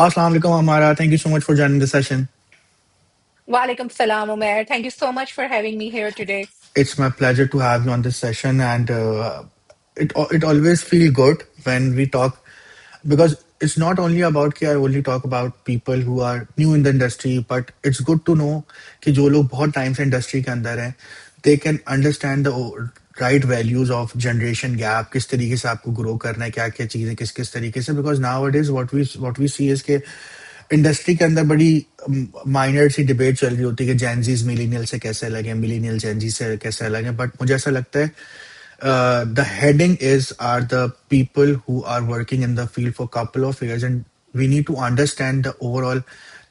Assalamu alaikum, Amara. Thank you so much for joining the session. Walaikum salam, Umair. Thank you so much for having me here today. It's my pleasure to have you on this session, and it always feel good when we talk because it's not only about कि I only talk about people who are new in the industry, but it's good to know कि जो लोग बहुत time से industry के अंदर हैं, they can understand the right values of generation gap, किस तरीके से आपको grow करना है, क्या क्या चीजें किस किस तरीके से, because nowadays what we see is कि इंडस्ट्री के अंदर बड़ी माइनर सी डिबेट चल रही होती है कि जेनजीज मिलीनियल से कैसे अलग है, मिलीनियल जेनजी से कैसे अलग है, बट मुझे ऐसा लगता है the heading is are the people who are working in the field for couple of years, and we need to understand the overall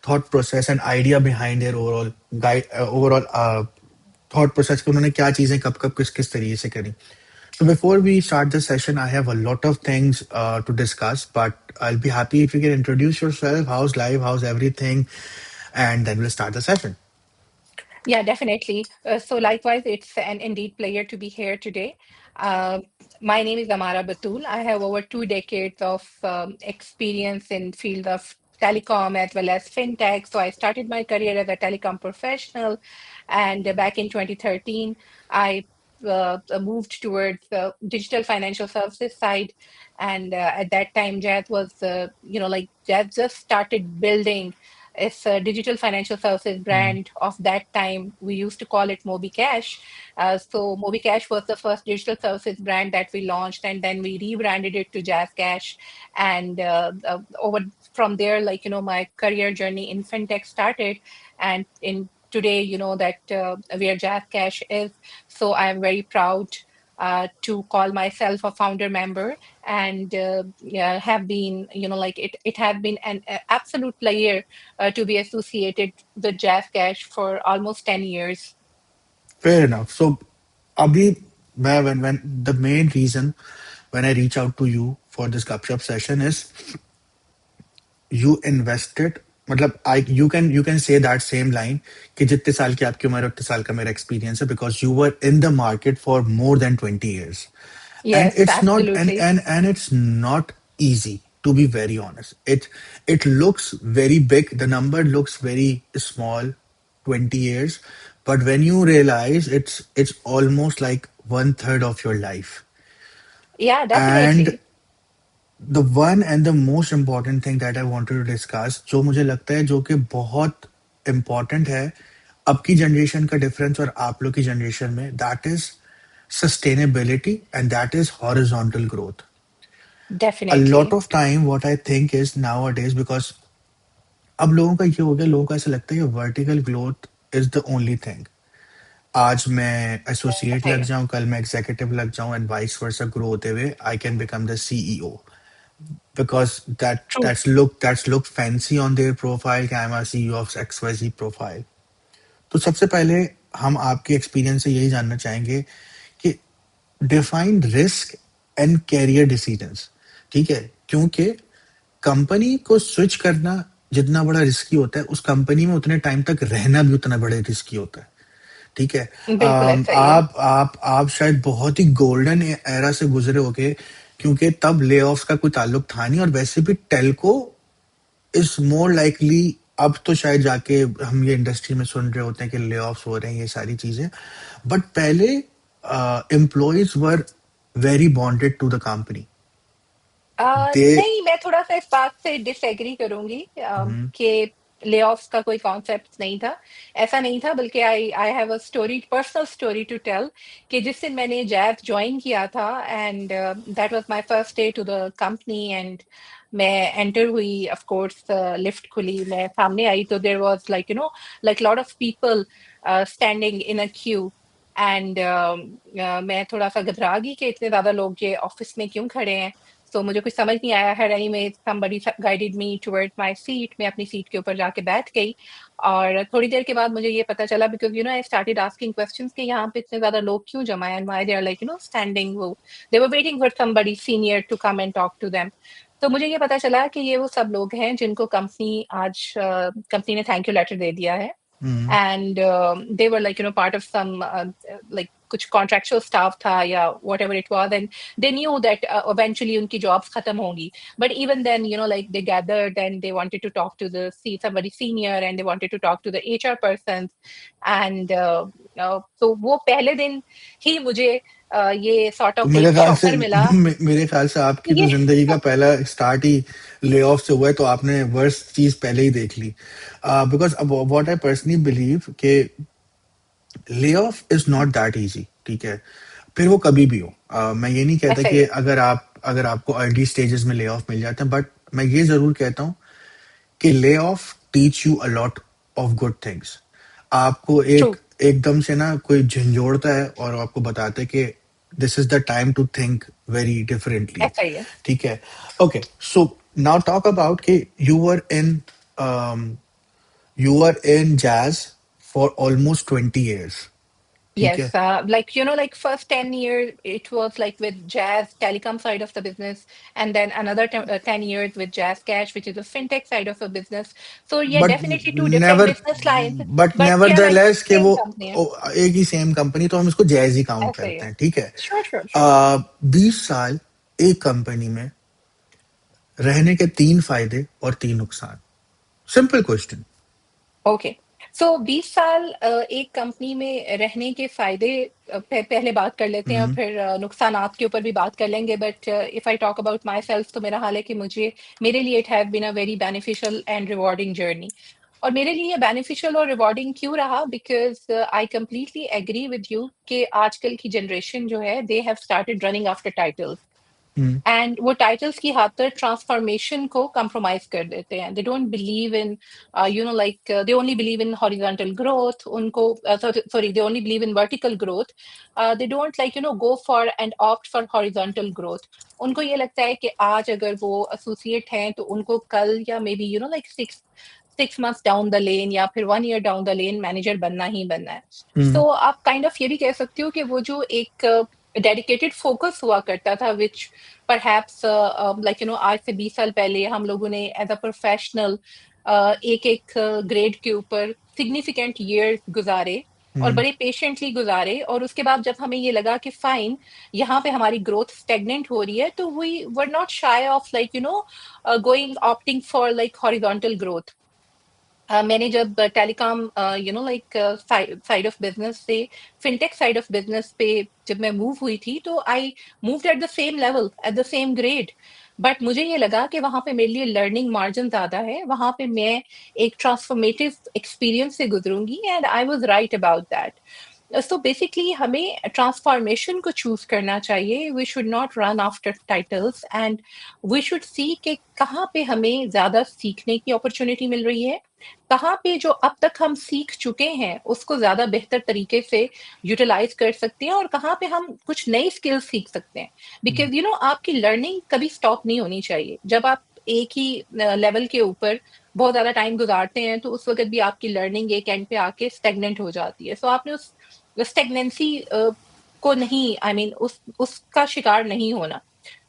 thought process and idea behind their overall guide overall thought process कि उन्होंने क्या चीजें कब कब किस किस तरीके से करी. So before we start the session, I have a lot of things to discuss, but I'll be happy if you can introduce yourself. How's life? How's everything? And then we'll start the session. Yeah, definitely. So likewise, it's an indeed pleasure to be here today. Uh, my name is Amara Batul. I have over 2 decades of experience in field of telecom as well as fintech. So I started my career as a telecom professional, and back in 2013, I moved towards the digital financial services side. And at that time, Jazz was, like Jazz just started building. It's a digital financial services Mm. brand of that time. We used to call it MobiCash. So MobiCash was the first digital services brand that we launched, and then we rebranded it to JazzCash. And over from there, my career journey in fintech started, and in today, that where JazzCash is. So I'm very proud to call myself a founder member and yeah, have been, it has been an absolute pleasure to be associated with Jazz Cash for almost 10 years. Fair enough. So, Abhi, when the main reason when I reach out to you for this Gupshup session is you invested. मतलब you can say that same line कि जितने साल की आपकी उम्र है उतने साल का मेरा experience है because you were in the market for more than 20 years. And Yes, it's not absolutely. and it's not easy, to be very honest. It looks very big, the number looks very small, 20 years, but when you realize it's almost like one third of your life. Yeah, And definitely. the one and the most important thing that I wanted to discuss, जो मुझे लगता है जो कि बहुत important है अब की जनरेशन का डिफरेंस और आप लोग की जनरेशन में, that is sustainability and that is horizontal growth. A lot Definitely. of time what I think is nowadays, because अब लोगों का ये हो गया, लोगों को ऐसा लगता है कि vertical growth is the only thing. आज मैं एसोसिएट लग Okay. जाऊं, कल मैं एग्जीक्यूटिव लग जाऊं, एंड वाइस वर्सा ग्रो होते हुए I can become the CEO because True. that's look fancy on their profile कि I'm a CEO of XYZ profile. तो सबसे पहले हम आपके एक्सपीरियंस से यही जानना चाहेंगे कि define risk and career decisions. ठीक है, क्योंकि कंपनी को स्विच करना जितना बड़ा रिस्की होता है, उस कंपनी में उतने टाइम तक रहना भी उतना बड़ा रिस्की होता है. ठीक है. बिल्कुल ऐसा ही है. आप शायद बहुत ही गोल्डन एरा से गुजरे होगे क्योंकि तब ले का कोई ताल्लुक था नहीं, और वैसे भी टेल्को इज मोर लाइकली. अब तो शायद जाके हम ये इंडस्ट्री में सुन रहे होते हैं कि ले हो रहे हैं, ये सारी चीजें, बट पहले employees were very bonded to the company. They नहीं, मैं थोड़ा सा इस बात से डिसएग्री करूंगी कि लेऑफ्स का कोई कॉन्सेप्ट नहीं था. ऐसा नहीं था, बल्कि I I have a story, personal story to tell कि जिस दिन मैंने जैज ज्वाइन किया था, and that was my first day to the company. And मैं एंटर हुई, ऑफ कोर्स लिफ्ट खुली, मैं सामने आई तो there was like lot of people standing in a queue. And मैं थोड़ा सा घबरा गई कि इतने ज्यादा लोग ये ऑफिस में क्यों खड़े हैं. तो मुझे कुछ समझ नहीं आया है. Anyway, somebody guided me towards my seat. मैं अपनी सीट के ऊपर जाके बैठ गई. और थोड़ी देर के बाद मुझे ये पता चला, because I started asking questions कि यहाँ पे इतने ज्यादा लोग क्यों जमा हैं, and why they are standing. वो they were waiting for somebody senior to come and talk to them. तो मुझे ये पता चला कि ये वो सब लोग हैं जिनको कंपनी ने थैंक यू लेटर दे दिया है. And they were part of some like कुछ कॉन्ट्रेक्चुअल स्टाफ था या what ever it was, and they knew that eventually उनकी जॉब्स खत्म होंगी. But even then, like they gathered and they wanted to talk to the see somebody senior, and they wanted to talk to the HR persons. And so वो पहले दिन ही मुझे ये sort तो of मेरे एक ख्याल से शॉकर मिला. मेरे ख्याल से आपकी तो ये जिंदगी का पहला स्टार्ट ही ले ऑफ से हुआ है, तो आपने वर्स्ट चीज पहले ही देख ली. Because what I personally believe कि layoff is not that easy, ठीक है. फिर वो कभी भी हो. मैं ये नहीं कहता ऐसा ही कि है. अगर आपको अर्ली स्टेजेस में ले ऑफ मिल जाते हैं, बट मैं ये जरूर कहता हूँ कि lay off teach you a lot of good things. आपको ट्रू. एकदम से ना कोई झंझोड़ता है और आपको बताता है कि this is the time to think very differently. ऐसा ही है. ठीक है. Okay, so now talk about कि you were in Jazz for almost 20 years. ठीक Yes, है. like like first 10 years it was like with Jazz telecom side of the business, and then another 10 years with Jazz Cash, which is the fintech side of the business. So yeah, but definitely two different never business lines, but but never yeah, the like less के same वो company है. एक ही same company, तो हम इसको jazz ही count ऐसा ही करते है. हैं. ठीक है. Sure, sure, sure. 20 साल एक कंपनी में रहने के 3 फायदे और 3 नुकसान. Simple question. ओके. सो 20 साल एक कंपनी में रहने के फायदे पहले बात कर लेते हैं, और फिर नुकसानात के ऊपर भी बात कर लेंगे. But if I talk about myself, तो मेरा हाल है कि मेरे लिए it have been a very beneficial and rewarding journey. और मेरे लिए बेनिफिशियल और रिवॉर्डिंग क्यों रहा? Because I completely agree with you कि आजकल की जनरेशन जो है, they have started running after titles. And वो टाइटल्स की खातिर ट्रांसफॉर्मेशन को कंप्रोमाइज कर देते हैं. They don't believe in like they only believe in horizontal growth. उनको sorry, they only believe in vertical growth. They don't like go for and opt for horizontal growth. उनको ये लगता है कि आज अगर वो एसोसिएट हैं, तो उनको कल या may be like 6 months down the lane या फिर 1 year down the lane manager बनना ही बनना है. तो आप काइंड ऑफ ये भी कह सकते हो कि वो जो एक डेडिकेटेड फोकस हुआ करता था, विच परहैप्स लाइक आज से 20 साल पहले हम लोगों ने एज अ प्रोफेशनल एक एक ग्रेड के ऊपर सिग्निफिकेंट ईयर गुजारे, और बड़े पेशेंटली गुजारे. और उसके बाद जब हमें ये लगा कि फाइन, यहाँ पे हमारी ग्रोथ स्टेगनेंट हो रही है, तो we were not shy of like going opting for like horizontal growth. मैंने जब telecom like side of business से फिनटेक साइड ऑफ बिजनेस पे जब मैं मूव हुई थी, तो I moved at the same level, at the same grade. But मुझे ये लगा कि वहां पे मेरे लिए लर्निंग मार्जिन ज्यादा है, वहां पे मैं एक ट्रांसफॉर्मेटिव एक्सपीरियंस से गुजरूंगी, and I was right about that. So basically हमें ट्रांसफॉर्मेशन को चूज करना चाहिए. We should not run after titles, and we should see कि कहाँ पे हमें ज्यादा सीखने की अपॉर्चुनिटी मिल रही है, कहाँ पे जो अब तक हम सीख चुके हैं उसको ज्यादा बेहतर तरीके से यूटिलाइज कर सकते हैं, और कहाँ पे हम कुछ नई स्किल्स सीख सकते हैं. बिकॉज आपकी लर्निंग कभी स्टॉप नहीं होनी चाहिए. जब आप एक ही लेवल के ऊपर बहुत ज्यादा टाइम गुजारते हैं, तो उस वक्त भी आपकी लर्निंग एक एंड पे आके स्टेगनेंट हो जाती है. सो आपने उस स्टेगनेंसी को नहीं, आई मीन उसका शिकार नहीं होना.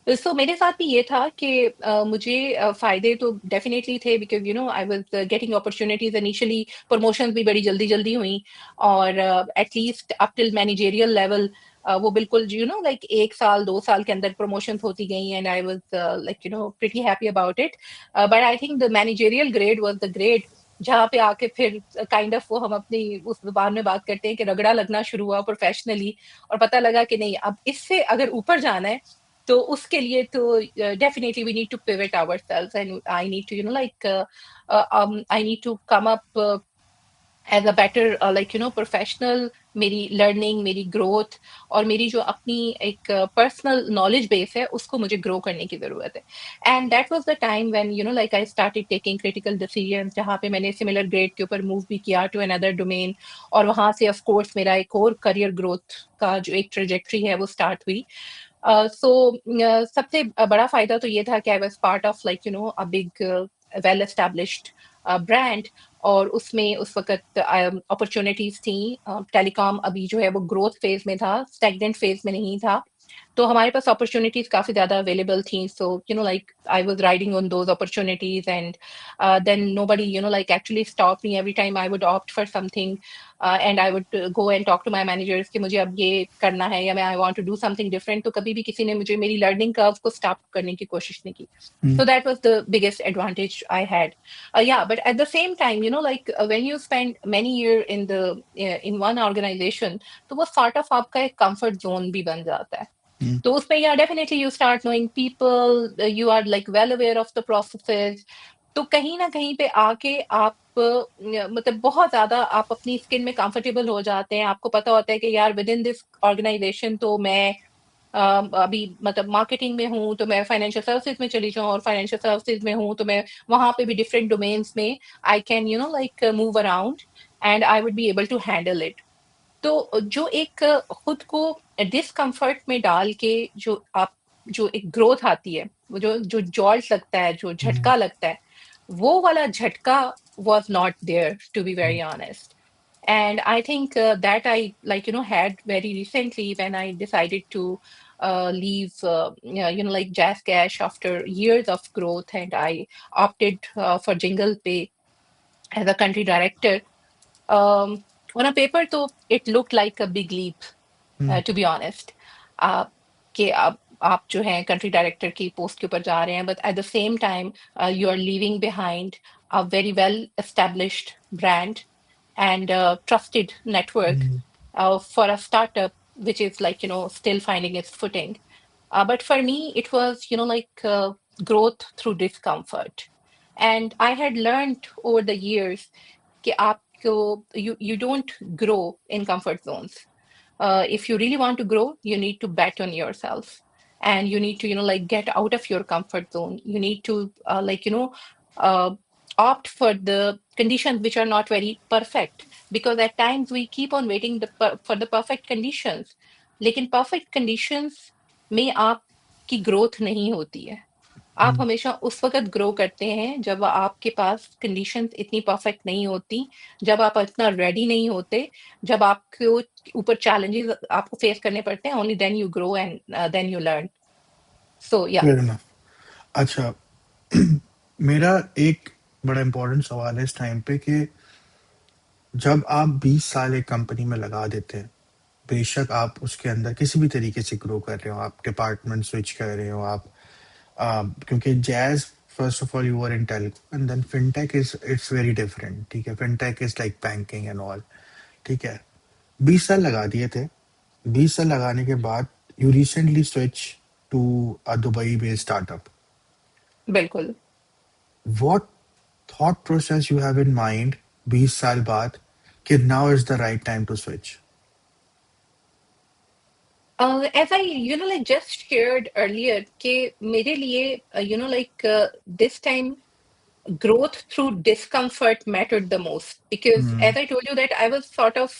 सो मेरे साथ भी ये था कि मुझे फायदे तो डेफिनेटली थे, because I was getting opportunities initially. Promotions भी बड़ी जल्दी जल्दी हुई, और at least up till managerial level वो बिल्कुल लाइक 1 साल 2 साल के अंदर प्रमोशन होती गई, and I was like pretty happy about it. But I think the managerial grade was the grade जहाँ पे आके फिर काइंड ऑफ वो हम अपनी उस जुबान में बात करते हैं कि रगड़ा लगना शुरू हुआ प्रोफेशनली, और पता लगा कि नहीं, अब इससे अगर ऊपर जाना है, तो उसके लिए तो definitely we need to pivot ourselves, and I need to like I need to come up as a better like professional. मेरी लर्निंग, मेरी ग्रोथ, और मेरी जो अपनी एक पर्सनल नॉलेज बेस है, उसको मुझे ग्रो करने की जरूरत है. And that was the time when like I started taking critical decisions, जहाँ पे मैंने सिमिलर ग्रेड के ऊपर मूव भी किया टू अनदर डोमेन, और वहां से ऑफ कोर्स मेरा एक और करियर ग्रोथ का जो एक ट्रेजेक्ट्री है वो स्टार्ट हुई. सो सबसे बड़ा फायदा तो ये था कि I was part of like a big well established brand, और उसमें उस वक्त अपॉर्चुनिटीज थी. टेलीकॉम अभी जो है वो ग्रोथ फेज में था, स्टैग्नेंट फेज में नहीं था. तो हमारे पास अपॉर्चुनिटीज काफी ज्यादा अवेलेबल थी, so like I was riding on those opportunities, and then nobody like actually stop me every time I would opt for something, and I would go and talk to my managers कि मुझे अब ये करना है या मैं I want to do something different, तो कभी भी किसी ने मुझे मेरी लर्निंग कर्व को स्टॉप करने की कोशिश नहीं की. हम्म, So that was the biggest advantage I had. Yeah, but at the same time, like when you spend many years in the in one organization, तो वो sort of आपका एक comfort zone भी बन जाता है. हम्म, तो उसमें yeah, definitely you start knowing people, you are like well aware of the processes. तो कहीं ना कहीं पे आके आप मतलब बहुत ज्यादा आप अपनी स्किन में कंफर्टेबल हो जाते हैं. आपको पता होता है कि यार विद इन दिस ऑर्गेनाइजेशन तो मैं अभी मतलब मार्केटिंग में हूँ तो मैं फाइनेंशियल सर्विसेज में चली जाऊँ, और फाइनेंशियल सर्विसेज में हूँ तो मैं वहां पे भी डिफरेंट डोमेन्स में I can like move around and I would be able to handle it. तो जो एक खुद को डिस्कम्फर्ट में डाल के जो आप जो एक ग्रोथ आती है, वो जो जो जॉल्ट लगता है, जो हम्म, झटका लगता है, वो वाला झटका was not there, to be very honest. And I think that I like had very recently when I decided to leave like Jazz Cash after years of growth, and I opted for Jingle Pay as a country director. On a paper though it looked like a big leap, hmm, to be honest, कि आप जो है country director की post के ऊपर जा रहे हैं, but at the same time you are leaving behind a very well established brand and trusted network hmm, for a startup which is like still finding its footing. But for me it was like growth through discomfort, and I had learned over the years कि आपको you don't grow in comfort zones. If you really want to grow, you need to bet on yourself, and you need to like get out of your comfort zone. You need to like uh, opt for the conditions which are not very perfect, because at times we keep on waiting for the perfect conditions, लेकिन perfect conditions में आपकी growth नहीं होती है. आप हम्म। हमेशा उस वक़्त ग्रो करते हैं जब आपके पास कंडीशंस इतनी परफेक्ट नहीं होती, जब आप इतना रेडी नहीं होते, जब आपको ऊपर चैलेंजेस आपको फेस करने पड़ते हैं, only then you grow and then you learn. So yeah. Fair enough. अच्छा, मेरा एक बड़ा इम्पोर्टेंट सवाल है इस टाइम पे कि जब आप 20 साल एक कंपनी में लगा देते हैं, बेशक आप उसके अंदर किसी भी तरीके से ग्रो कर रहे हो, आप डिपार्टमेंट स्विच कर रहे हो, आप क्योंकि Jazz first of all you are in telco and then fintech is it's very different, ठीक है? Fintech is like banking and all, ठीक है? 20 साल लगा दिए थे, 20 साल लगाने के बाद you recently switch to a Dubai based startup. बिल्कुल. What thought process you have in mind 20 साल बाद कि now is the right time to switch? As I like just shared earlier कि मेरे लिए like this time growth through discomfort mattered the most, because Hmm. as I told you that I was sort of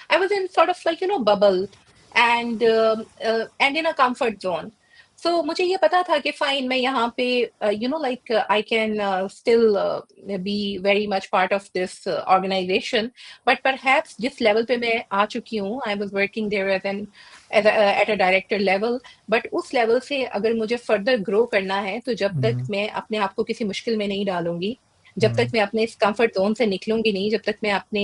I was in sort of like bubble, and in a comfort zone. So मुझे ये पता था कि fine मैं यहाँ पे like I can still be very much part of this organization, but perhaps जिस level पे मैं आ चुकी हूँ, I was working there at a director level. But उस लेवल से अगर मुझे फर्दर ग्रो करना है, तो जब तक Hmm. मैं अपने आप को किसी मुश्किल में नहीं डालूंगी, जब तक Hmm. मैं अपने इस कंफर्ट जोन से निकलूंगी नहीं, जब तक मैं अपने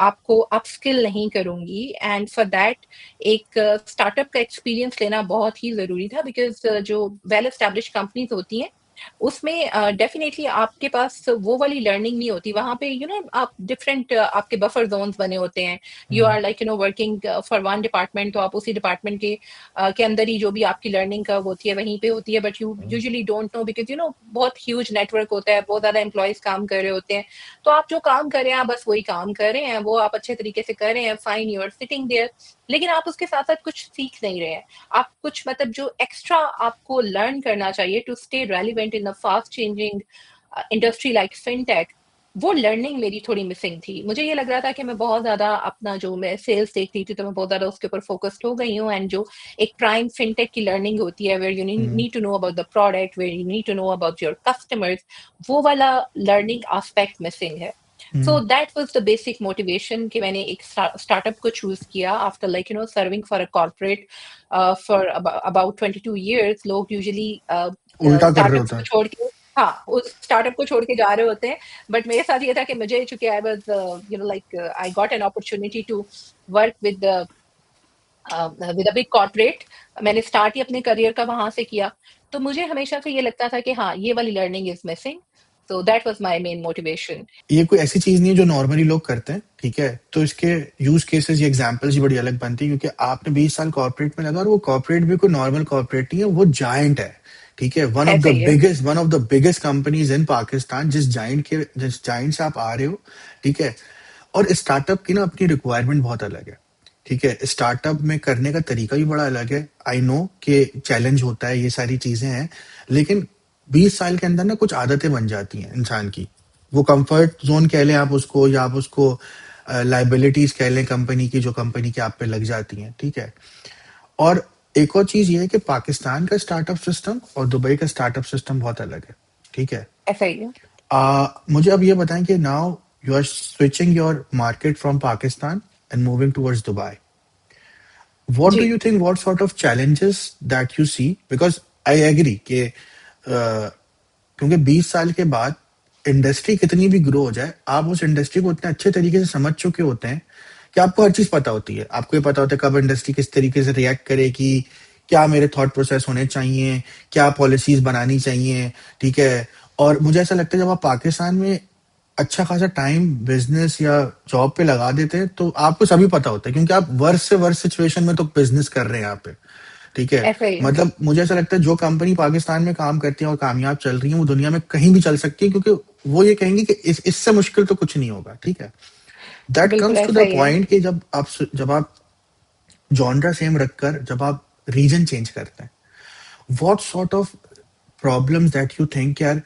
आप को अपस्किल नहीं करूंगी, एंड फॉर दैट एक स्टार्टअप का एक्सपीरियंस लेना बहुत ही जरूरी था, बिकॉज जो वेल एस्टेब्लिश कंपनीज होती हैं उसमें डेफिनेटली आपके पास वो वाली लर्निंग नहीं होती. वहां पे आप डिफरेंट आपके बफर जोन्स बने होते हैं. You Hmm. Are like working for one department, तो आप उसी डिपार्टमेंट के अंदर ही जो भी आपकी लर्निंग कर्व होती है वहीं पे होती है, but you usually don't know, because बहुत ह्यूज नेटवर्क होता है, बहुत ज्यादा एम्प्लॉयज काम कर रहे होते हैं. तो आप जो काम कर रहे हैं आप बस वही काम कर रहे हैं, वो आप अच्छे तरीके से कर रहे हैं, fine, you are sitting there, लेकिन आप उसके साथ साथ कुछ सीख नहीं रहे हैं. आप कुछ मतलब जो एक्स्ट्रा आपको लर्न करना चाहिए to stay relevant in a fast changing industry like fintech, वो लर्निंग मेरी थोड़ी मिसिंग थी. मुझे ये लग रहा था कि मैं बहुत ज्यादा अपना जो मैं सेल्स देख रही थी तो मैं बहुत ज्यादा उसके ऊपर फोकस्ड हो गई हूँ, एंड जो एक प्राइम फिनटेक की लर्निंग होती है, where you Hmm. Need to know about the product, where you need to know about your customers, वो वाला लर्निंग एस्पेक्ट मिसिंग है. So that was the basic motivation कि मैंने एक startup को choose किया after like serving for a corporate for about 22 years. लोग usually उल्टा कर रहे startups होते को हैं। छोड़ के हाँ उस startup को छोड़ के जा रहे होते हैं, but मेरे साथ ये था कि मुझे चूंकि I was I got an opportunity to work with a big corporate. मैंने स्टार्ट ही अपने करियर का वहां से किया, तो मुझे हमेशा से ये लगता था कि हाँ ये वाली learning is missing, so that was my main motivation. ये कोई ऐसी चीज नहीं है जो नॉर्मली लोग करते हैं, ठीक है? तो इसके यूज केसेस या एग्जांपल्स ही बड़ी अलग बनती है, क्योंकि आपने 20 साल कॉर्पोरेट में लगा, और वो कॉर्पोरेट भी कोई नॉर्मल कॉर्पोरेट नहीं है, वो जायंट है, ठीक है? ऐसा ही है। One of the biggest companies in Pakistan, जिस जायंट से आप आ रहे हो, ठीक है? और स्टार्टअप की ना अपनी रिक्वायरमेंट बहुत अलग है, ठीक है? स्टार्टअप में करने का तरीका भी बड़ा अलग है। आई नो कि चैलेंज होता है, ये सारी चीजें हैं, लेकिन 20 साल के अंदर ना कुछ आदतें बन जाती हैं इंसान की। वो कंफर्ट जोन कह लें आप उसको, या आप उसको लाइबिलिटीज कह लें कंपनी की, जो कंपनी की आप पे लग जाती हैं, ठीक है? और एक और चीज ये है कि पाकिस्तान का स्टार्टअप सिस्टम और दुबई का स्टार्टअप सिस्टम बहुत अलग है, ठीक है? ऐसा ही है। मुझे अब ये बताएं कि now you are switching your market from Pakistan and moving towards Dubai, what do जी। you think, what sort of challenges that you see? Because I agree कि क्योंकि 20 साल के बाद इंडस्ट्री कितनी भी ग्रो हो जाए, आप उस इंडस्ट्री को उतने अच्छे तरीके से समझ चुके होते हैं कि आपको हर चीज पता होती है। आपको ये पता होता है कब इंडस्ट्री किस तरीके से रिएक्ट करेगी, क्या मेरे थॉट प्रोसेस होने चाहिए, क्या पॉलिसीज बनानी चाहिए, ठीक है? और मुझे ऐसा लगता है जब आप पाकिस्तान में अच्छा खासा टाइम बिजनेस या जॉब पे लगा देते हैं, तो आपको सभी पता होता है, क्योंकि आप वर्ष से वर्ष सिचुएशन में तो बिजनेस कर रहे हैं यहाँ पे, ठीक है? ऐसा ही है। मतलब मुझे ऐसा लगता है जो कंपनी पाकिस्तान में काम करती है और कामयाब चल रही है, वो दुनिया में कहीं भी चल सकती है, क्योंकि वो ये कहेंगे कि इससे मुश्किल तो कुछ नहीं होगा, ठीक है? दैट बिल्कुल कम्स टू ऐसा द ही है। पॉइंट कि जब आप जॉनरा सेम रखकर जब आप रीजन चेंज करते हैं, what sort of problems that you think यार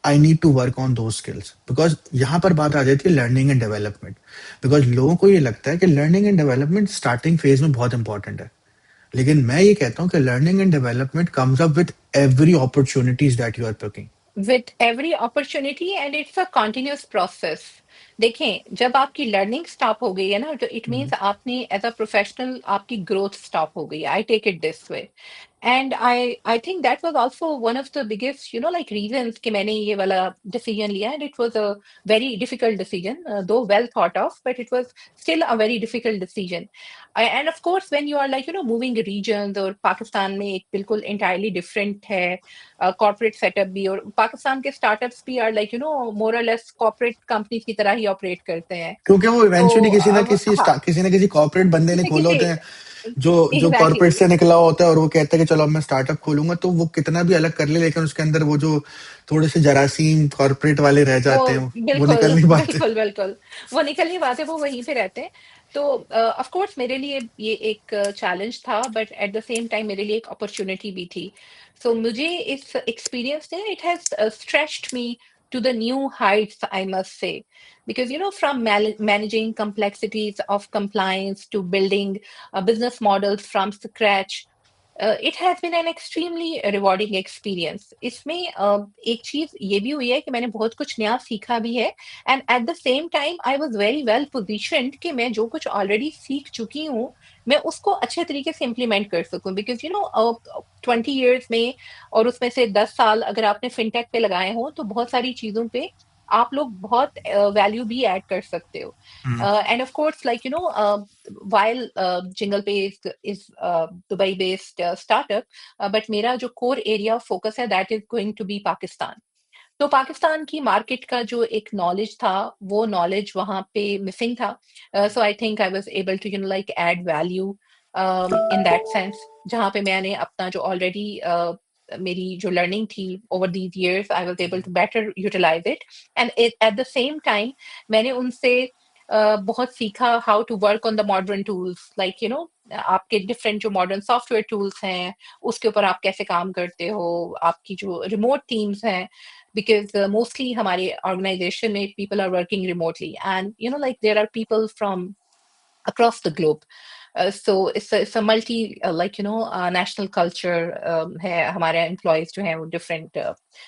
I need to work on those skills? Because यहाँ पर बात आ जाती है लर्निंग एंड डेवलपमेंट। बिकॉज लोगों को ये लगता है कि learning and development starting phase में बहुत इंपॉर्टेंट है, लेकिन मैं ये कहता हूँ कि learning and development comes up with every opportunities that you are picking. With every opportunity and it's a continuous process. देखें जब आपकी लर्निंग स्टॉप हो गई है ना, तो इट मीन्स आपने एज अ प्रोफेशनल आपकी ग्रोथ स्टॉप हो गई। I take it this way. And I think that was also one of the biggest reasons कि मैंने ये वाला डिसीजन लिया। And it was a very difficult decision, though well thought of, but it was still a very difficult decision. And of course when you are moving regions, और पाकिस्तान में एक बिल्कुल entirely different है कॉर्पोरेट सेटअप भी, और पाकिस्तान के startups भी are more or less corporate companies की तरह ही ऑपरेट करते हैं। क्योंकि वो तो इवेंचुअली अब हाँ, किसी ना किसी कॉर्पोरेट बंदे ने किसी खोले किसी होते हैं, जो जो एग्जैक्टली कॉर्पोरेट से निकला होता है, और वो कहता है कि चलो अब मैं स्टार्टअप खोलूंगा, तो वो कितना भी अलग कर ले, लेकिन उसके अंदर वो जो थोड़े से जरासीम कॉर्पोरेट वाले रह वो जाते हैं, वो बिल्कुल निकल नहीं पाते। बिल्कुल बिल्कुल वो निकल नहीं पाते, वो वहीं पे रहते हैं। तो ऑफ कोर्स मेरे लिए ये एक चैलेंज था, but at the same time मेरे लिए एक अपॉर्चुनिटी भी थी। सो मुझे इस एक्सपीरियंस ने it has stretched me to the new heights, I must say, because from managing complexities of compliance to building business models from scratch, it has been an extremely rewarding experience. इसमें एक चीज ये भी हुई है कि मैंने बहुत कुछ नया सीखा भी है, and at the same time I was very well positioned कि मैं जो कुछ ऑलरेडी सीख चुकी हूँ मैं उसको अच्छे तरीके से इम्प्लीमेंट कर सकूं। बिकॉज 20 years में, और उसमें से 10 साल अगर आपने फिनटेक पे लगाए हों, तो बहुत सारी चीजों पे आप लोग बहुत वैल्यू भी ऐड कर सकते हो। And of course while Jingle Pay is Dubai-based startup, but मेरा जो core area of focus है that is going to be Pakistan. तो पाकिस्तान की मार्केट का जो एक नॉलेज था, वो नॉलेज वहाँ पे मिसिंग था। So I think I was able to add value in that sense, जहाँ पे मैंने अपना जो ऑलरेडी मेरी जो लर्निंग थी over these years, I was able to better utilize it. And at the same time मैंने उनसे बहुत सीखा how to work on the modern tools, आपके डिफरेंट जो मॉडर्न सॉफ्टवेयर टूल्स हैं उसके ऊपर आप कैसे काम करते हो, आपकी जो रिमोट टीम्स हैं, because mostly हमारे organization में people are working remotely, and there are people from across the globe. So it's a multi like national culture है. हमारे एम्प्लॉयज जो हैं वो डिफरेंट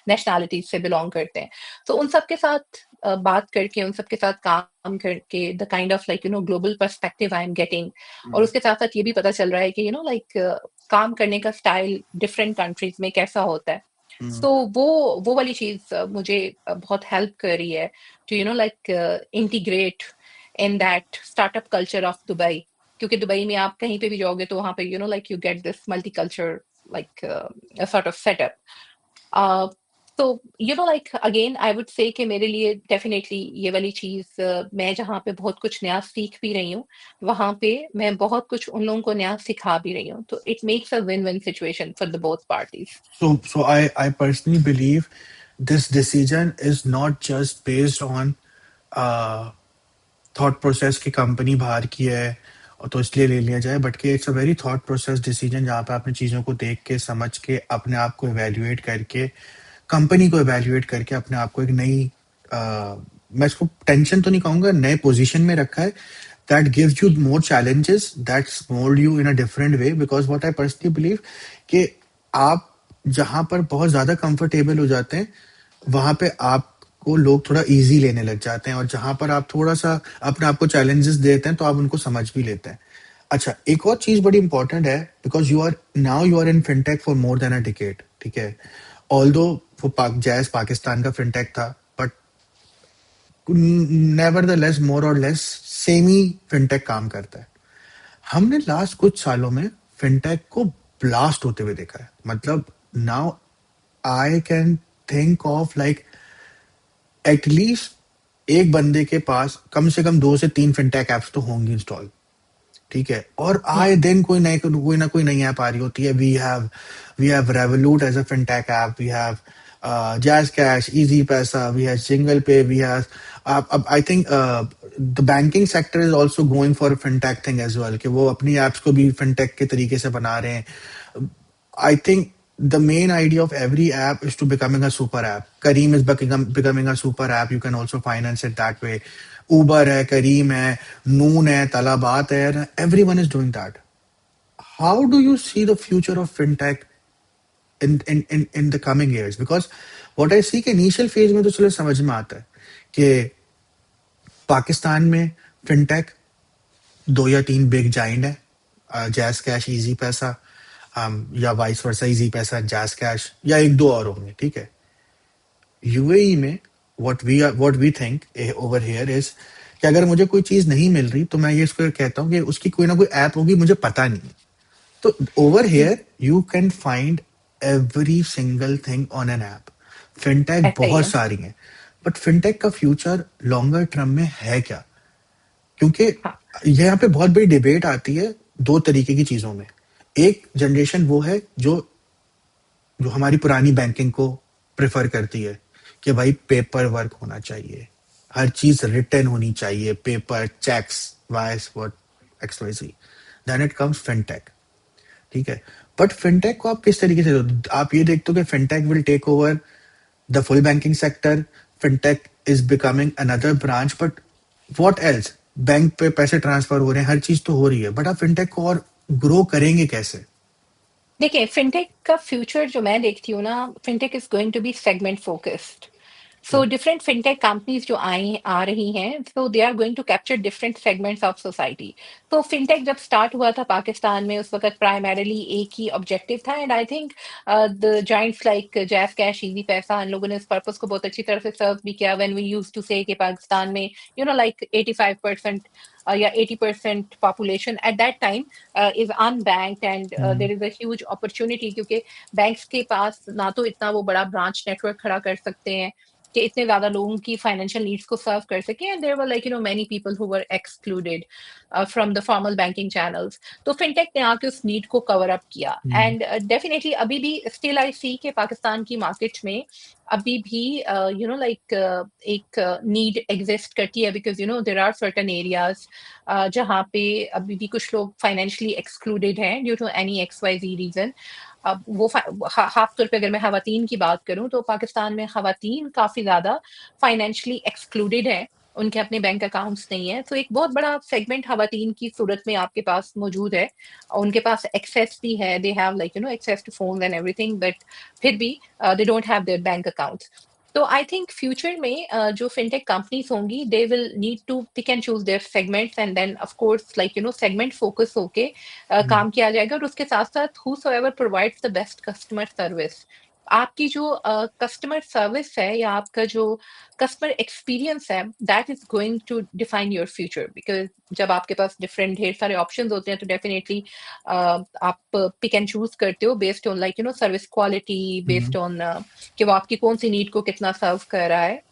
नेशनैलिटीज से बिलोंग करते हैं. तो उन सब के साथ बात करके, उन सब के साथ काम करके, the kind of like global perspective I am getting. और उसके साथ साथ ये भी पता चल रहा है कि लाइक काम करने का स्टाइल डिफरेंट कंट्रीज में कैसा होता है. हम्म, सो वो वाली चीज मुझे बहुत हेल्प कर रही है to like integrate in that startup culture of Dubai. क्योंकि दुबई में आप कहीं पे भी जाओगे तो वहां पे like you get this multi culture like sort of setup. तो like again I would say कि मेरे लिए डेफिनेटली ये वाली चीज मैं जहाँ पे बहुत कुछ नया सीख भी रही हूँ, वहां पे मैं बहुत कुछ उन लोगों को नया सिखा भी रही हूँ. तो it makes a win win situation for the both parties. so I personally believe this decision is not just based on thought process की कंपनी बाहर की है और तो इसलिए ले लिया जाए, बट कि it's a very thought process decision जहाँ पे आपने चीज़ों को देख के समझ के अपने आप को इवेल्युएट करके, कंपनी को इवेल्युएट करके अपने आप को एक नई मैं इसको टेंशन तो नहीं कहूँगा, नए पोजीशन में रखा है. That gives you more challenges, that's mould you in a different way, because what I personally believe कि आप जहाँ पर बहुत ज़्यादा कंफर्टेबल हो जाते हैं वहां पे आपको लोग थोड़ा इजी लेने लग जाते हैं, और जहां पर आप थोड़ा सा अपने आप को चैलेंजेस देते हैं तो आप उनको समझ भी लेते हैं. अच्छा, एक और चीज बड़ी इंपॉर्टेंट है, because you are in fintech for more than a decade, ठीक है. ऑल्दो वो जैस पाकिस्तान का फिनटेक था, but nevertheless more or less same he fintech काम करता है. हमने लास्ट कुछ सालों में फिनटेक को ब्लास्ट होते हुए देखा है. मतलब now I can think of like at least एक बंदे के पास कम से कम 2 से 3 फिनटेक एप्स तो होंगी इंस्टॉल, ठीक है. और Yeah. आए दिन कोई ना कोई नई ऐप आ रही होती है. We have Revolut as a fintech app, we have Jazz cash, Easypaisa, we have single pay, we have अब I think the banking sector is also going for fintech thing as well, कि वो अपनी apps को भी fintech के तरीके से बना रहे हैं. I think the main idea of every app is to becoming a super app. Kareem is becoming a super app. You can also finance it that way. Uber hai, Kareem hai, Noon hai, Talabat hai. Everyone is doing that. How do you see the future of fintech in the coming years? Because what I see कि initial phase में तो चलो समझ में आता है कि पाकिस्तान में fintech 2 या 3 बिग जाइंट है, जैस कैश, इजी पैसा, या वाइस वर्सा, इजी पैसा, जैस कैश, या एक दो और होंगे, ठीक है. यूएई में what we think over here is कि अगर मुझे कोई चीज नहीं मिल रही तो मैं ये इसको कहता हूँ कि उसकी कोई ना कोई ऐप होगी, मुझे पता नहीं. तो over here you can find every single thing on an app. Fintech ऐसा ही बहुत है. सारी हैं, बट फिनटेक का फ्यूचर लॉन्गर टर्म में है क्या? क्योंकि हाँ. यहाँ पे बहुत बड़ी डिबेट आती है दो तरीके की चीजों में. एक जनरेशन वो है जो जो हमारी पुरानी बैंकिंग को प्रेफर करती है कि भाई पेपर वर्क होना चाहिए, हर चीज रिटर्न होनी चाहिए, paper checks vice what X Y C. Then it comes fintech, ठीक है. बट फिनटेक को आप किस तरीके से, आप ये देखते हो कि fintech will take over the full banking sector, fintech is becoming another branch, but what else? Bank पे पैसे ट्रांसफर हो रहे हैं, हर चीज तो हो रही है, बट आप फिनटेक को और ग्रो करेंगे कैसे? देखिए, फिनटेक का फ्यूचर जो मैं देखती हूँ ना, fintech is going to be segment focused. So different fintech companies जो आ रही हैं, so they are going to capture different segments of society. तो फिनटेक जब स्टार्ट हुआ था पाकिस्तान में, उस वक्त प्राइमरीली एक ही ऑब्जेक्टिव था. And I think the giants like Jazz cash, Easypaisa, इन लोगों ने इस पर्पस को बहुत अच्छी तरह से सर्व भी किया. व्हेन वी यूज्ड टू से कि पाकिस्तान में लाइक 85% या 80% population at that time is unbanked, and there is a huge opportunity, क्योंकि बैंक्स के पास ना तो इतना वो बड़ा ब्रांच नेटवर्क खड़ा कर सकते हैं कि इतने ज्यादा लोगों की फाइनेंशियल नीड्स को सर्व कर सके. And there were like many people who were excluded from the formal banking channels. तो फिनटेक ने आके उस नीड को कवर अप किया. एंड डेफिनेटली अभी भी स्टिल आई सी के पाकिस्तान की मार्केट में अभी भी लाइक एक नीड एग्जिस्ट करती है, because there are certain areas जहाँ पे अभी भी कुछ लोग फाइनेंशियली एक्सक्लूडेड हैं due to any X Y G reason. अब वो खास तौर पे अगर मैं खवातीन की बात करूं तो पाकिस्तान में खवातीन काफी ज्यादा फाइनेंशियली एक्सक्लूडेड है. उनके अपने बैंक अकाउंट्स नहीं है। तो एक बहुत बड़ा सेगमेंट खवातीन की सूरत में आपके पास मौजूद है। उनके पास एक्सेस भी है, they have like access to phone and everything, but फिर भी they don't have their bank accounts. तो आई थिंक फ्यूचर में जो फिनटेक कंपनीज होंगी, they will need to pick and choose their segments, and then of course like segment focus होके काम किया जाएगा। और उसके साथ साथ whosoever provides the best customer service, आपकी जो कस्टमर सर्विस है या आपका जो कस्टमर एक्सपीरियंस है, that is going to define your future. Because जब आपके पास डिफरेंट ढेर सारे ऑप्शंस होते हैं, तो डेफिनेटली आप पिक एंड चूज करते हो based on like service quality, based on कि वो आपकी कौन सी नीड को कितना सर्व कर रहा है।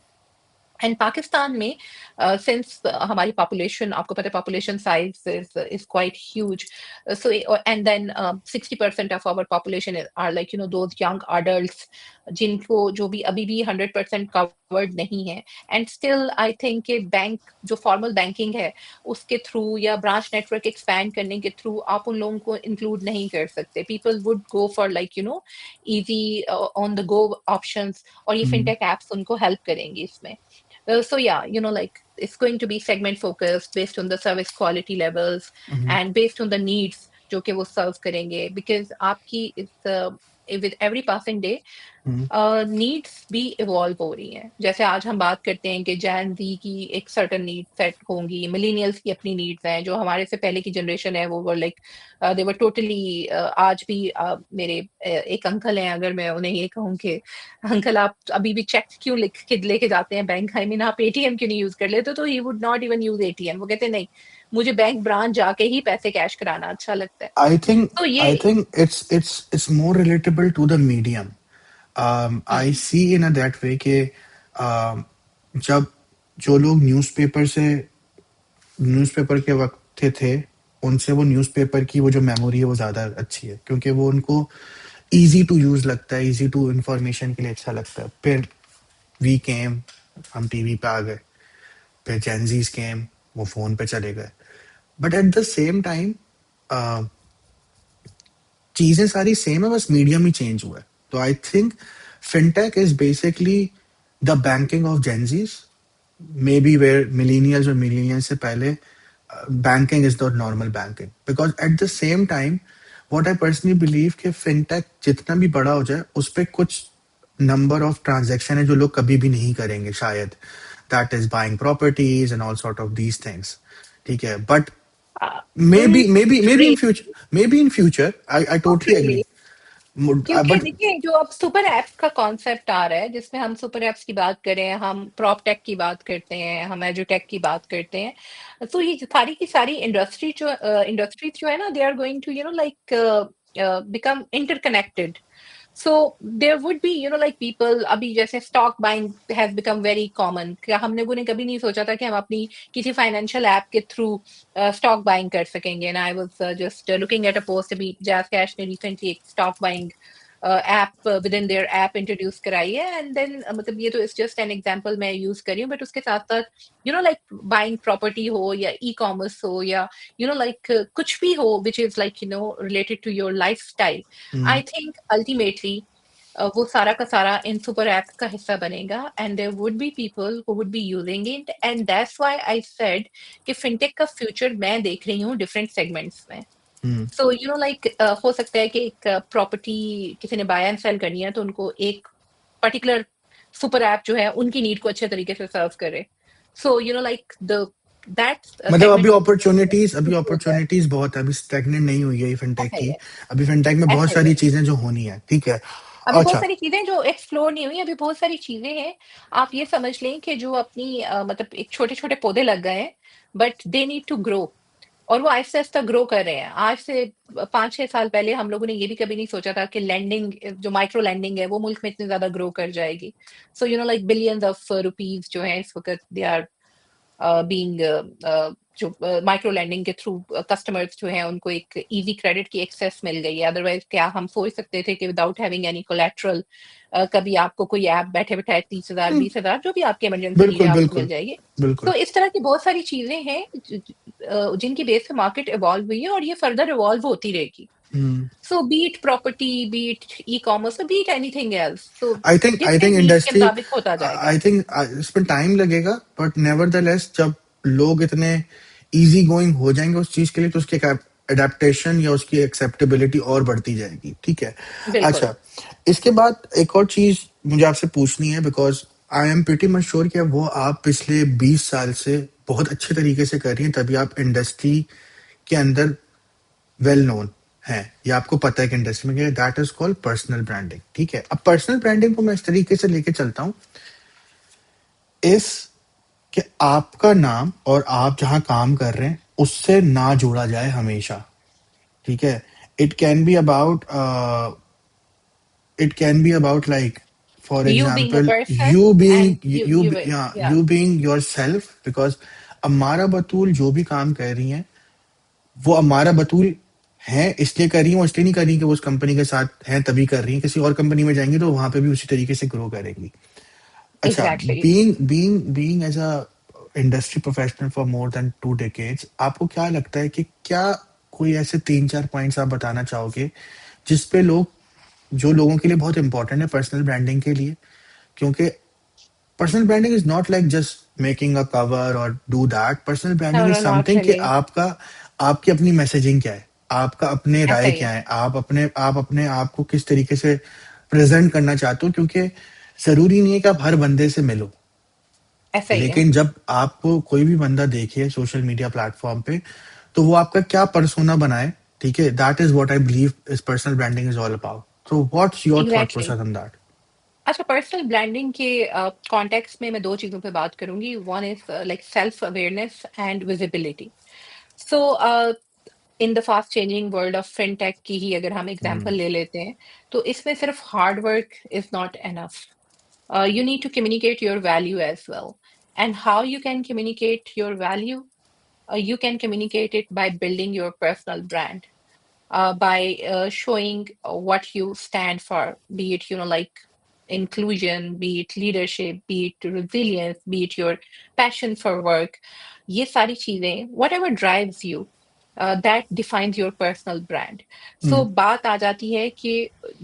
एंड पाकिस्तान में सिंस हमारी पॉपुलेशन, आपको पता है population size is quite huge, so and then 60% of our population are like those young adults जिनको जो भी अभी भी 100% कवर्ड नहीं है। एंड स्टिल आई थिंक कि बैंक जो फॉर्मल बैंकिंग है उसके थ्रू या ब्रांच नेटवर्क एक्सपैंड करने के थ्रू आप उन लोगों को इंक्लूड नहीं कर सकते। People would go for like easy on the go options, और ये हम्म, फिनटेक एप्स उनको हेल्प करेंगी इसमें। So yeah, like it's going to be segment focused based on the service quality levels hmm, and based on the needs जो कि वो सर्व करेंगे, because आपकी with every passing day hmm, needs भी evolve हो रही हैं। जैसे आज हम बात करते हैं कि जैन ज़ी की एक सर्टेन नीड सेट होंगी, मिलेनियल्स की अपनी नीड्स हैं, जो हमारे से पहले की जनरेशन है वो were like they were totally. आज भी मेरे एक अंकल हैं, अगर मैं उन्हें ये कहूँ कि अंकल आप अभी भी चेक क्यों लिख के लेके जाते हैं बैंक, आई मीन आप एटीएम क्यों नहीं यूज कर लेते, तो he would not even use ATM. वो कहते नहीं, मुझे बैंक ब्रांच जाके ही पैसे कैश कराना अच्छा लगता है। I think तो ये I think it's more relatable to the medium. I hmm, see in a that way कि जब जो लोग न्यूज़पेपर के वक्त थे, उनसे वो न्यूज़पेपर की वो जो मेमोरी है वो ज़्यादा अच्छी है, क्योंकि वो उनको इजी टू यूज़ लगता है, इजी टू इंफॉर्मेशन के लिए अच्छा लगता है। फिर वी केम, हम टीवी पे आ गए। फिर जेनजीज केम, वो फोन पे चले गए। But at the same time चीजें सारी सेम है, बस मीडियम ही चेंज हुआ है। तो I think fintech is basically the banking of Gen Zs, maybe where millennials और मिलीनियल्स से पहले banking is not normal banking, because at the same time what I personally believe कि fintech जितना भी बड़ा हो जाए उस पे कुछ नंबर ऑफ ट्रांजैक्शन है जो लोग कभी भी नहीं करेंगे शायद, that is buying properties and all sort of these things. ठीक है, बट maybe in नहीं, future, maybe in future I totally agree, possibly, क्योंकि but देखिए जो अब सुपर एप्स का कॉन्सेप्ट आ रहा है, जिसमें हम सुपर एप्स की बात करें, हम प्रॉप टेक की बात करते हैं, हम एजुटेक की बात करते हैं, तो ये सारी की सारी इंडस्ट्री जो है ना, they are going to like become interconnected. So there would be like people, अभी जैसे stock buying has become very common. क्या हम लोगों ने कभी नहीं सोचा था कि हम अपनी किसी फाइनेंशियल ऐप के थ्रू स्टॉक बाइंग कर सकेंगे। And I was just looking at a post, अभी जैज कैश ने रिसेंटली एक stock buying app with in their app introduce कराई है। एंड देन मतलब ये तो इट्स जस्ट एन एग्जांपल मैं यूज कर रही हूँ, बट उसके साथ साथ लाइक बाइंग प्रॉपर्टी हो या ई कॉमर्स हो या लाइक कुछ भी हो which is like related to your lifestyle, I think ultimately वो सारा का सारा इन सुपर एप्स का हिस्सा बनेगा। And there would be people who would be using it, and that's why I said कि फिनटेक का फ्यूचर मैं देख रही हूँ डिफरेंट सेगमेंट्स में। सो लाइक हो सकता है कि एक प्रॉपर्टी किसी ने बाय एंड सेल करनी है, तो उनको एक पर्टिकुलर सुपर ऐप जो है उनकी नीड को अच्छे तरीके से सर्व करे। सो लाइक द दैट मतलब सेगमेंट अभी अपॉर्चुनिटीज बहुत है, अभी स्टैग्नेंट नहीं हुई है ये फिनटेक ऐसा ही की। है, अभी फिनटेक में बहुत ऐसा ही सारी है। चीजें जो होनी है, ठीक है। अभी बहुत अच्छा। सारी चीजें जो एक्सप्लोर नहीं हुई, अभी बहुत सारी चीजें हैं। आप ये समझ लें कि जो अपनी मतलब एक छोटे छोटे पौधे लग गए हैं, but they need to grow, और वो आहिस्ता आहिस्ता ग्रो कर रहे हैं। आज से 5-6 साल पहले हम लोगों ने ये भी कभी नहीं सोचा था कि लैंडिंग, जो माइक्रो लैंडिंग है, वो मुल्क में इतनी ज्यादा ग्रो कर जाएगी। So like billions of rupees जो है इस वक्त दे आर बीइंग जो माइक्रो लैंडिंग के थ्रू कस्टमर्स जो हैं उनको एक इजी क्रेडिट की एक्सेस मिल गई है। अदरवाइज क्या हम सोच सकते थे कि विदाउट हैविंग एनी कोलेट्रल कभी आपको कोई ऐप बैठे बैठाए 30,000 हम्म, 20,000 जो भी आपकी इमरजेंसी नीड है बिल्कुल आपको मिल बिल्कुल जाएगी। बिल्कुल। तो इस तरह की बहुत सारी चीजें हैं जिनकी बेस पे मार्केट इवॉल्व हुई है, और ये फर्दर इवॉल्व होती रहेगी। So be it property, be it e-commerce, or be it anything else. So आई जितने थिंक नीड के इंडस्ट्री, मुताबिक होता जाएगा. आई थिंक इसमें टाइम लगेगा, बट नेवरदलेस जब लोग इतने इजी गोइंग हो जाएंगे उस चीज के लिए, तो उसकी अडेप्टेशन या उसकी एक्सेप्टेबिलिटी और बढ़ती जाएगी, ठीक है। बिल्कुल. अच्छा, इसके बाद एक और चीज मुझे आपसे पूछनी है, because I am pretty much sure कि वो आप पिछले 20 साल से बहुत अच्छे तरीके से कर रही हैं, तभी आप इंडस्ट्री के अंदर वेल नोन है, या आपको पता है कि इंडस्ट्री में, that is called personal branding, ठीक है। अब पर्सनल ब्रांडिंग को मैं इस तरीके से लेके चलता हूँ, इस कि आपका नाम और आप जहां काम कर रहे हैं उससे ना जोड़ा जाए हमेशा, ठीक है। It can be about, it can be about like, for You being a example person you and being, you will, yeah, you being your self, because अमारा बतूल जो भी काम कर रही हैं वो अमारा बतूल है, इसलिए कर रही है, वो इसलिए नहीं कर रही कि वो उस कंपनी के साथ हैं तभी कर रही है, किसी और कंपनी में जाएंगी तो वहां पे भी उसी तरीके से ग्रो करेंगी। अच्छा, exactly. Being as a industry professional for more than 2 decades, आपको क्या लगता है कि क्या कोई ऐसे 3-4 पॉइंट्स आप बताना चाहोगे जिसपे लोग, जो लोगों के लिए बहुत इंपॉर्टेंट है पर्सनल ब्रांडिंग के लिए, क्योंकि personal branding is not like just making a cover और do that, personal branding No, is no, not something कि really. आपका, आपकी अपनी मैसेजिंग क्या है, आपका अपने ऐसा राय ही क्या है. है, आप अपने आप को किस तरीके से प्रेजेंट करना चाहते हो, क्योंकि जरूरी नहीं है कि आप हर बंदे से मिलो, ऐसा ही है. लेकिन जब आपको कोई भी बंदा देखे सोशल मीडिया प्लेटफॉर्म पे, तो वो आपका क्या परसोना बनाए, ठीक है, that is what I believe is personal branding is all about. So what's your thought Exactly. Process on that? अच्छा, पर्सनल ब्रांडिंग के कॉन्टेक्स्ट में मैं दो चीज़ों पे बात करूंगी. One is like self awareness and visibility. So in the fast changing world of fintech की ही अगर हम एग्जांपल ले लेते हैं, तो इसमें सिर्फ hard work is not enough. You need to communicate your value as well. And how you can communicate your value? You can communicate it by building your personal brand, by showing what you stand for, be it, like inclusion, be it leadership, be it resilience, be it your passion for work. ये सारी चीजें, whatever drives you, that defines your personal brand. So बात आ जाती है कि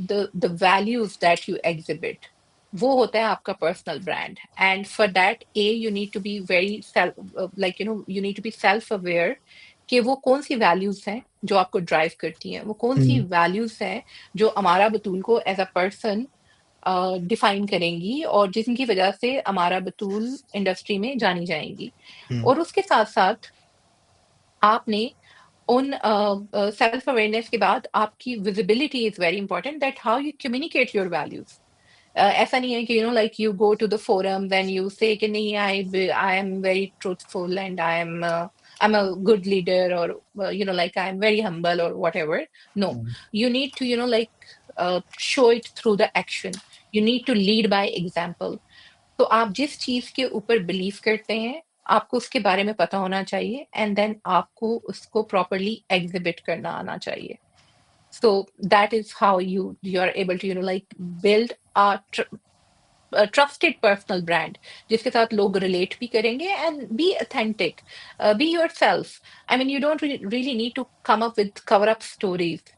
the values that you exhibit, वो होता है आपका personal brand. And for that, you need to be very self, you need to be self aware कि वो कौन सी वैल्यूज हैं जो आपको ड्राइव करती हैं, वो कौन सी वैल्यूज हैं जो अमारा बतूल को एज अ पर्सन डिफाइन करेंगी और जिनकी वजह से अमारा बतूल इंडस्ट्री में जानी जाएंगी. और उसके साथ साथ आपने उन सेल्फ अवेयरनेस के बाद आपकी visibility is very important, that how you communicate your values. ऐसा नहीं है कि like you go to the forums and you say कि नहीं, I am very truthful and I am a good leader, और like I am very humble और whatever. No, you need to like show it through the action. You need to lead by example. तो आप जिस चीज के ऊपर believe करते हैं, आपको उसके बारे में पता होना चाहिए, एंड देन आपको उसको प्रॉपरली एग्जिबिट करना आना चाहिए. So that is how you are able to like build a trusted personal brand जिसके साथ लोग relate भी करेंगे, and be authentic, be yourself. I mean, you don't really need to come up with cover up stories.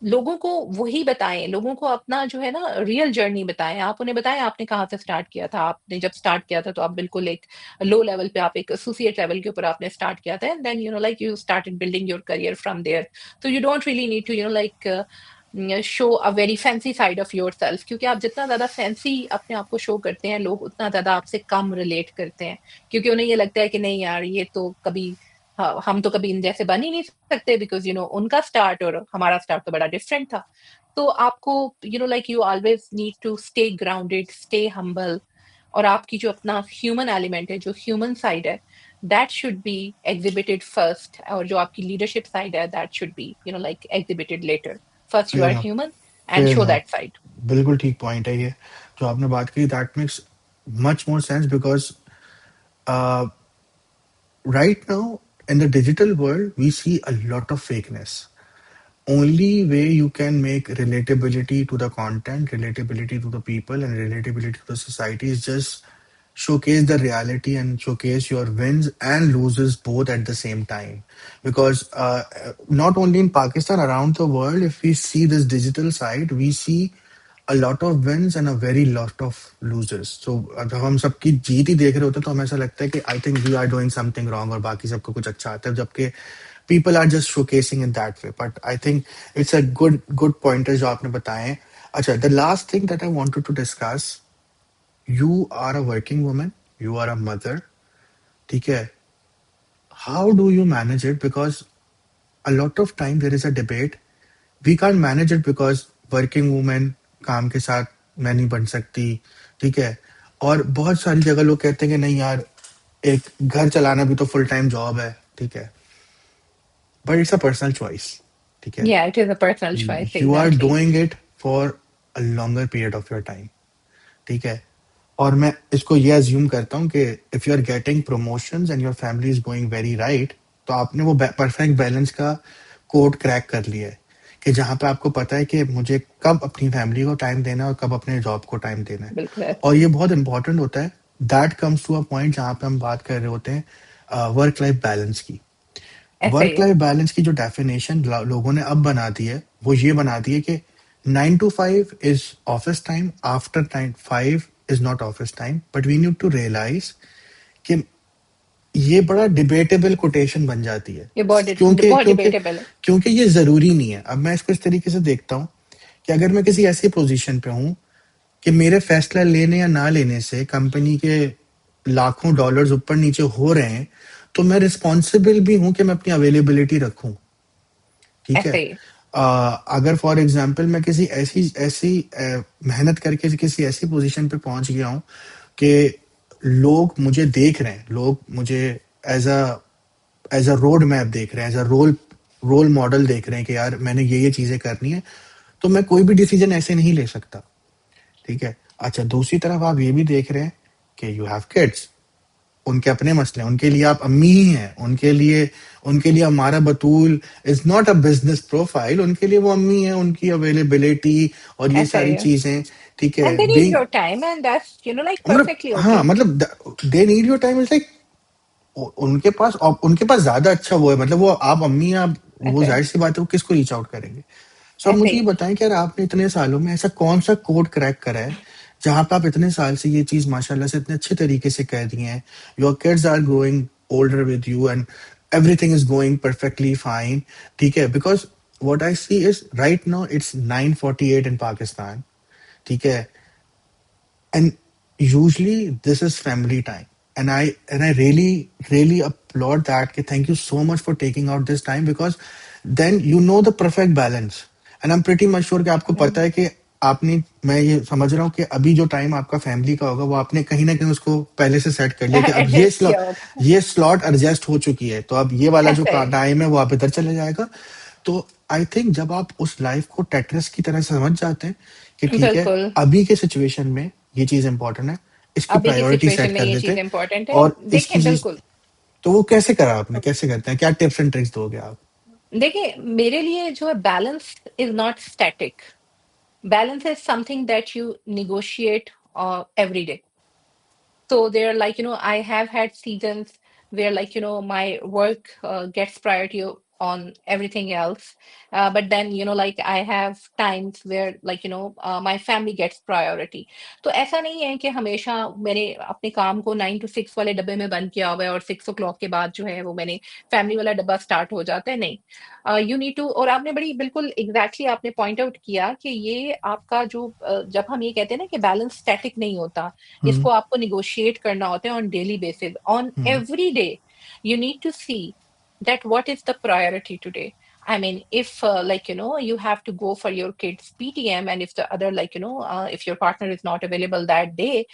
लोगों को वही बताएं, लोगों को अपना जो है ना रियल जर्नी बताएं. आप उन्हें बताएं आपने कहाँ से स्टार्ट किया था. आपने जब स्टार्ट किया था तो आप बिल्कुल एक लो लेवल पे, आप एक एसोसिएट लेवल के ऊपर आपने स्टार्ट किया था, and then like you started building your career from there. So you don't really need to like show a very fancy side of yourself, क्योंकि आप जितना ज्यादा फैंसी अपने आप को शो करते हैं, लोग उतना ज्यादा आपसे कम रिलेट करते हैं, क्योंकि उन्हें ये लगता है कि नहीं यार, ये तो कभी, हाँ, हम तो कभी इन जैसे बन ही नहीं सकते, बिकॉज उनका स्टार्ट और हमारा स्टार्ट तो बड़ा डिफरेंट था. तो आपको like you always need to stay grounded, stay humble, और आपकी जो अपना ह्यूमन एलिमेंट है, जो ह्यूमन साइड है, that should be exhibited first, और जो आपकी लीडरशिप साइड है, that should be like exhibited letter. First you fair are enough, human and fair show enough, that side. बिल्कुल ठीक पॉइंट है ये जो आपने बात की, that makes much more sense, because right now in the digital world we see a lot of fakeness. Only way you can make relatability to the content, relatability to the people, and relatability to the society is just showcase the reality and showcase your wins and loses both at the same time. Because not only in Pakistan, around the world, if we see this digital side, we see a lot of wins and a very lot of losers. So जब हम सबकी जीत ही देख रहे होते हैं तो हमें ऐसा लगता है कि I think we are doing something wrong और बाकी सबको कुछ अच्छा आता है, जबकि people are just showcasing in that way. But I think it's a good pointer जो आपने बताए हैं. अच्छा, the last thing that I wanted to discuss, you are a working woman, you are a mother, ठीक है? How do you manage it? Because a lot of time there is a debate. We can't manage it because working woman काम के साथ मैं नहीं बन सकती, ठीक है? और बहुत सारी जगह लोग कहते हैं कि नहीं यार, एक घर चलाना भी तो फुल टाइम जॉब है, ठीक है? But it's a personal choice, ठीक है? Yeah, it is a personal choice, You are exactly. doing it for a longer period of your time, ठीक है? और मैं इसको ये अज्यूम करता हूँ कि if you are getting promotions and your family is going very right, तो आपने वो परफेक्ट बैलेंस का कोड क्रैक कर लिया है कि जहाँ पे आपको पता है कि मुझे कब अपनी फैमिली को टाइम देना है और कब अपने जॉब को टाइम देना है. बिल्कुल ऐसे और ही। ये बहुत इंपॉर्टेंट होता है. That comes to a point जहाँ पे हम बात कर रहे होते हैं वर्क लाइफ बैलेंस की. ऐसा ही वर्क है। लाइफ बैलेंस की जो डेफिनेशन लोगों ने अब बना दी है, वो ये बना दी है कि 9 to 5 is office time, after 9 5 is not office time. But we need to realize कि ये बड़ा डिबेटेबल कोटेशन बन जाती है. ये बहुत क्योंकि बहुत क्योंकि डिबेटेबल है। क्योंकि ये जरूरी नहीं है. अब मैं इसको इस तरीके से देखता हूँ कि अगर मैं किसी ऐसी पोजीशन पे हूँ कि मेरे फैसला लेने या ना लेने से कंपनी के लाखों डॉलर्स ऊपर नीचे हो रहे हैं, तो मैं रिस्पॉन्सिबल भी हूं कि मैं अपनी अवेलेबिलिटी रखूं, ठीक है? ऐसे ही। अगर फॉर एग्जाम्पल मैं किसी ऐसी ऐसी मेहनत करके किसी ऐसी पोजीशन पे पहुंच गया हूं कि लोग मुझे देख रहे हैं, लोग मुझे एज अ रोड मैप देख रहे हैं, एज अ रोल मॉडल देख रहे हैं कि यार मैंने ये चीजें करनी है, तो मैं कोई भी डिसीजन ऐसे नहीं ले सकता, ठीक है? अच्छा, दूसरी तरफ आप ये भी देख रहे हैं कि यू हैव किड्स, उनके अपने मसले हैं, उनके लिए आप अम्मी ही हैं, उनके लिए हमारा Batool is not a business profile, उनके लिए वो अम्मी है, उनकी अवेलेबिलिटी और ये ऐसा ही सारी है। चीजें, ठीक है? And they need being, your time and that's like मतलब परफेक्टली हाँ, ओके। मतलब they need your time is like, उनके पास ज्यादा अच्छा वो है, मतलब वो आप अम्मी हैं, आप वो ऐसे जाहिर सी बात है वो किसको रीच आउट करेंगे. सो अब ऐसे मुझे ये ही। बताएं कि यार आपने इतने सालों में ऐसा कौन सा कोड क्रैक करा है जहां पे आप इतने साल से ये चीज माशाल्लाह से इतने अच्छे तरीके से कह दिए हैं. Your kids are growing older with you and everything is going perfectly fine, ठीक है? Because what I see is right now it's 9:48 in Pakistan, ठीक है? And usually this is family time, and I really applaud that कि thank you so much for taking out this time, because then you know the perfect balance. And I'm pretty much sure कि आपको पता है कि आपने, मैं ये समझ रहा हूँ कि अभी जो टाइम आपका फैमिली का होगा वो आपने कहीं ना कहीं उसको पहले से सेट कर लिया कि अब एडजस्ट किया होगा। ये स्लॉट एडजस्ट हो चुकी है, तो अब ये वाला जो ऐसे ही। टाइम है वो आप इधर चले जाएगा. तो आई थिंक जब आप उस लाइफ को टेट्रिस की तरह समझ जाते हैं कि ठीक है, बिल्कुल। अभी के सिचुएशन में ये चीज इंपॉर्टेंट है, इसकी अभी की प्रायोरिटी सेट सिचुएशन में कर ये देते चीज हैं, इंपॉर्टेंट है। और इसकी देखें, चीज. बिल्कुल। तो वो कैसे करा आपने, कैसे करते हैं, क्या टिप्स एंड ट्रिक्स दोगे आप? देखिए, मेरे लिए जो है balance is not static. Balance is something that you negotiate every day. So they're like, I have had seasons where, like, my work gets priority on everything else. But then, like, I have times where, like, my family gets priority. तो ऐसा नहीं है कि हमेशा मैंने अपने काम को 9 to 6 वाले डब्बे में बंद किया हुआ है और 6 o'clock के बाद जो है वो मैंने फैमिली वाला डब्बा स्टार्ट हो जाता है, नहीं। यू नीड टू, और आपने बड़ी बिल्कुल एग्जैक्टली आपने पॉइंट आउट किया कि ये आपका जो जब हम ये कहते हैं ना कि बैलेंस स्टैटिक नहीं होता, हम्म. इसको आपको निगोशिएट करना होता है on daily basis, on hmm. Every day. You need to see that what is the priority today. I mean, if like, you have to go for your kids PTM, and if the other, like, if your partner is not available that day,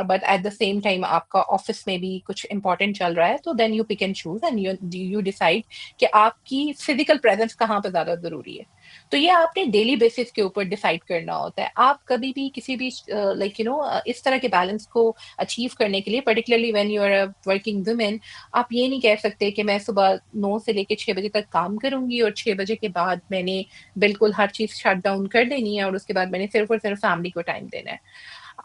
but at the same time आपका office में भी कुछ important चल रहा है, तो then you pick and choose and you decide कि आपकी फिजिकल प्रेजेंस कहाँ पे ज्यादा जरूरी है। तो ये आपने डेली बेसिस के ऊपर डिसाइड करना होता है। आप कभी भी किसी भी लाइक इस तरह के बैलेंस को अचीव करने के लिए, particularly when you are a working women, आप ये नहीं कह सकते कि मैं सुबह 9 से लेके 6 बजे तक काम करूंगी और 6 बजे के बाद मैंने बिल्कुल हर चीज शट डाउन कर देनी है और उसके बाद मैंने सिर्फ और सिर्फ फैमिली को टाइम देना है।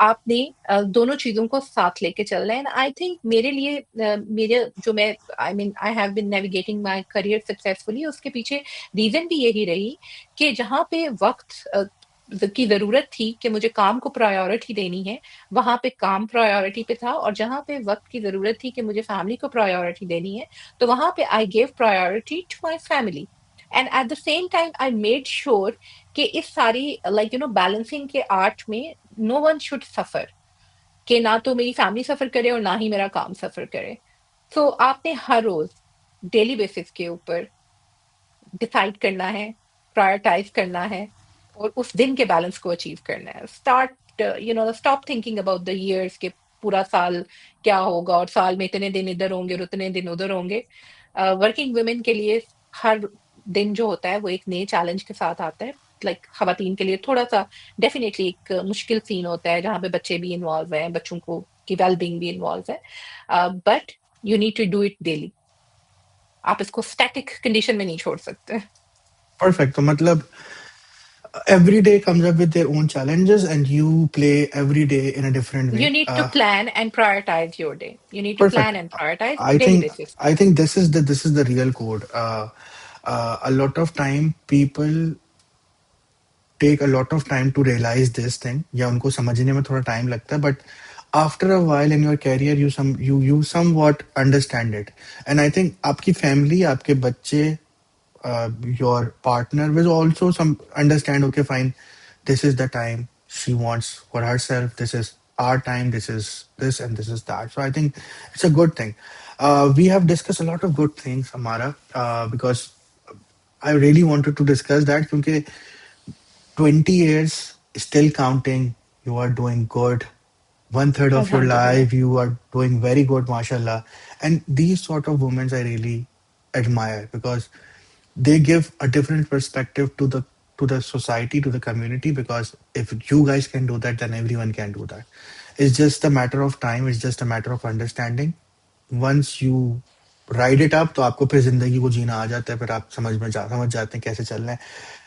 आपने दोनों चीज़ों को साथ लेके चलना है। एंड आई थिंक मेरे लिए मेरे जो मैं I mean I have been navigating my career successfully, उसके पीछे रीज़न भी यही रही कि जहाँ पे वक़्त की ज़रूरत थी कि मुझे काम को प्रायोरिटी देनी है, वहाँ पे काम प्रायोरिटी पे था, और जहाँ पे वक़्त की ज़रूरत थी कि मुझे फैमिली को प्रायोरिटी देनी है, तो वहाँ पे I give priority to my family. And at the same time I made sure कि इस सारी बैलेंसिंग के आर्ट में नो वन शुड सफर, कि ना तो मेरी फैमिली सफर करे और ना ही मेरा काम सफर करे। तो आपने हर रोज डेली बेसिस के ऊपर डिसाइड करना है, प्रायोरिटाइज करना है, और उस दिन के बैलेंस को अचीव करना है। Start stop thinking about the years के पूरा साल क्या होगा, और साल में इतने दिन इधर होंगे और उतने दिन उधर होंगे। वर्किंग वुमेन के लिए हर दिन जो होता है वो एक नए चैलेंज के साथ आता है। खवातीन के लिए थोड़ा सा डेफिनेटली एक मुश्किल सीन होता है, जहाँ पे बच्चे भी इन्वॉल्व हैं, बच्चों को की वेलबींग भी इन्वॉल्व है, but you need to do it daily. आप इसको स्टैटिक कंडीशन में नहीं छोड़ सकते। परफेक्ट। तो मतलब every day comes up with their own challenges and you play every day in a different You way. need to plan and prioritize your day. You need to Perfect. plan and prioritize I daily think basis. I think this is the real code. A lot of time people take a lot of time to realize this thing, या उनको समझने में थोड़ा time लगता है, but after a while in your career you somewhat understand it. And I think आपकी family, आपके बच्चे, your partner will also some understand, okay, fine, this is the time she wants for herself, this is our time, this is this and this is that. So I think it's a good thing. We have discussed a lot of good things, Amara, because I really wanted to discuss that because 20 years still counting, you are doing good. One third of your Alhamdulillah. life you are doing very good, mashallah. And these sort of women I really admire because they give a different perspective to the society, to the community, because if you guys can do that, then everyone can do that. It's just a matter of time, it's just a matter of understanding. Once you ride it up, तो आपको फिर जिंदगी को जीना आ जाता है, फिर आप समझ जाते हैं कैसे चलना है.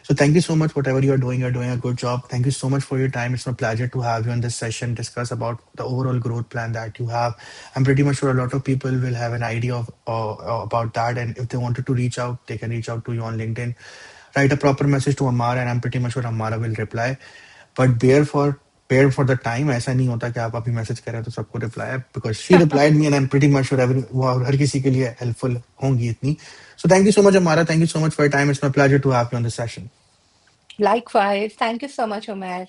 So thank you so much, whatever you're doing a good job. Thank you so much for your time. It's my pleasure to have you on this session, discuss about the overall growth plan that you have. I'm pretty much sure a lot of people will have an idea of about that, and if they wanted to reach out, they can reach out to you on LinkedIn. Write a proper message to Amara, and I'm pretty much sure Amara will reply. But bear for the time. ऐसा नहीं होता कि आप अभी message करें तो सबको reply है, because she replied me and I'm pretty much sure every वो हर किसी के लिए helpful होंगी इतनी. So thank you so much, Amara. Thank you so much for your time. It's my pleasure to have you on this session. Likewise. Thank you so much, Omer.